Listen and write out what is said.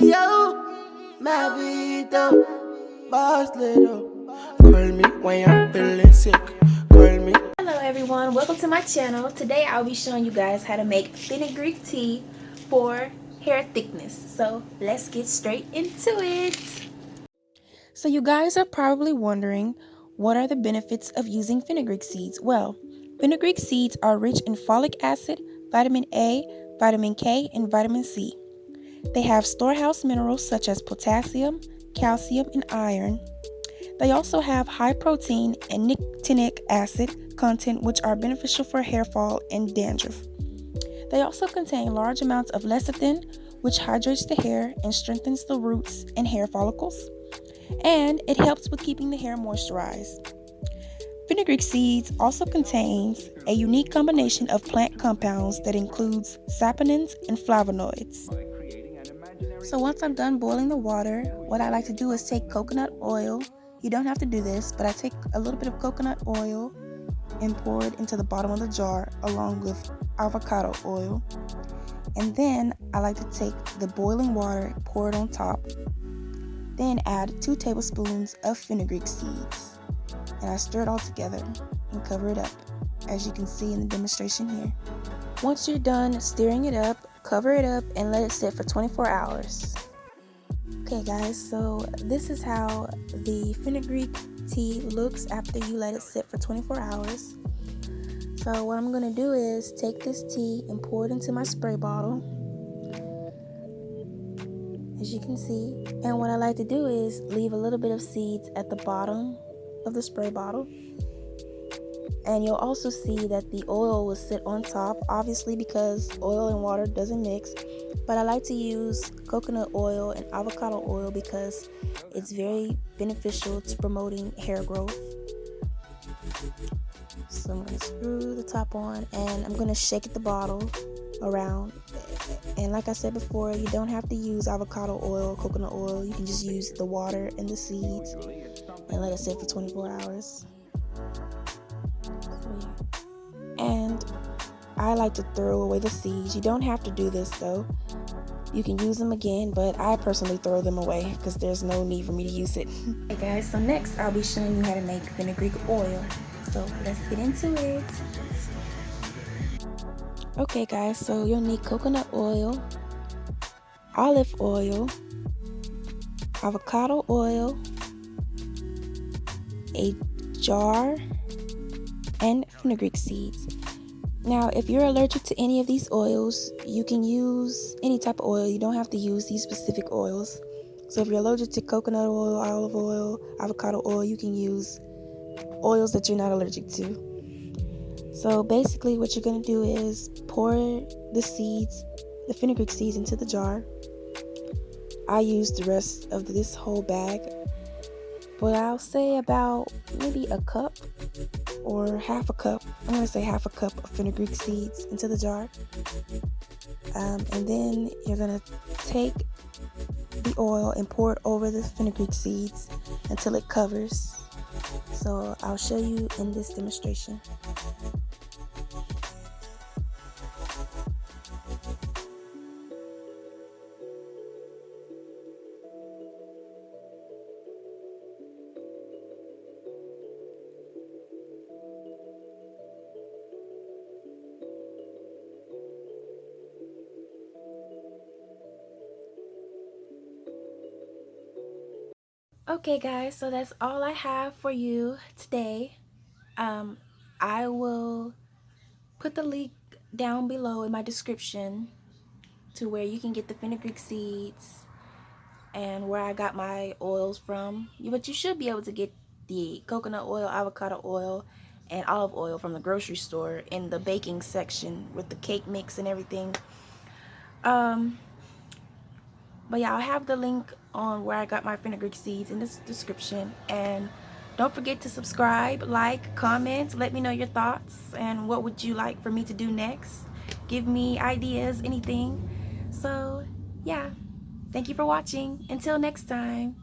yo, my vida, boss little. Call me when you're feeling sick. Call me. Hello everyone, welcome to my channel. Today I'll be showing you guys how to make fenugreek tea for hair thickness. So let's get straight into it. So you guys are probably wondering, what are the benefits of using fenugreek seeds? Well, fenugreek seeds are rich in folic acid, vitamin A, vitamin K, and vitamin C. They have storehouse minerals such as potassium, calcium, and iron. They also have high protein and nicotinic acid content, which are beneficial for hair fall and dandruff. They also contain large amounts of lecithin, which hydrates the hair and strengthens the roots and hair follicles, and it helps with keeping the hair moisturized. Fenugreek seeds also contains a unique combination of plant compounds that includes saponins and flavonoids. So once I'm done boiling the water, what I like to do is take coconut oil. You don't have to do this, but I take a little bit of coconut oil and pour it into the bottom of the jar along with avocado oil. And then I like to take the boiling water, pour it on top, then add 2 tablespoons of fenugreek seeds. And I stir it all together and cover it up, as you can see in the demonstration here. Once you're done stirring it up, cover it up and let it sit for 24 hours. Okay guys, so this is how the fenugreek tea looks after you let it sit for 24 hours. So what I'm going to do is take this tea and pour it into my spray bottle, as you can see. And what I like to do is leave a little bit of seeds at the bottom of the spray bottle. And you'll also see that the oil will sit on top, obviously because oil and water doesn't mix. But I like to use coconut oil and avocado oil because it's very beneficial to promoting hair growth. So I'm going to screw the top on and I'm going to shake the bottle around. And like I said before, you don't have to use avocado oil or coconut oil. You can just use the water and the seeds and let it sit for 24 hours. And I like to throw away the seeds. You don't have to do this though. You can use them again, but I personally throw them away because there's no need for me to use it. Hey guys, so next I'll be showing you how to make fenugreek oil. So let's get into it. Okay guys, so you'll need coconut oil, olive oil, avocado oil, a jar, and fenugreek seeds. Now, if you're allergic to any of these oils, you can use any type of oil. You don't have to use these specific oils. So if you're allergic to coconut oil, olive oil, avocado oil, you can use oils that you're not allergic to. So basically what you're going to do is pour the seeds, the fenugreek seeds, into the jar. I use the rest of this whole bag, but I'll say about maybe a cup or half a cup. I'm going to say half a cup of fenugreek seeds into the jar. And then you're going to take the oil and pour it over the fenugreek seeds until it covers. So I'll show you in this demonstration. Okay guys, so that's all I have for you today. I will put the link down below in my description to where you can get the fenugreek seeds and where I got my oils from. But you should be able to get the coconut oil, avocado oil, and olive oil from the grocery store in the baking section with the cake mix and everything. But yeah, I'll have the link on where I got my fenugreek seeds in this description. And don't forget to subscribe, like, comment, let me know your thoughts and what would you like for me to do next. Give me ideas, anything. So yeah, thank you for watching. Until next time.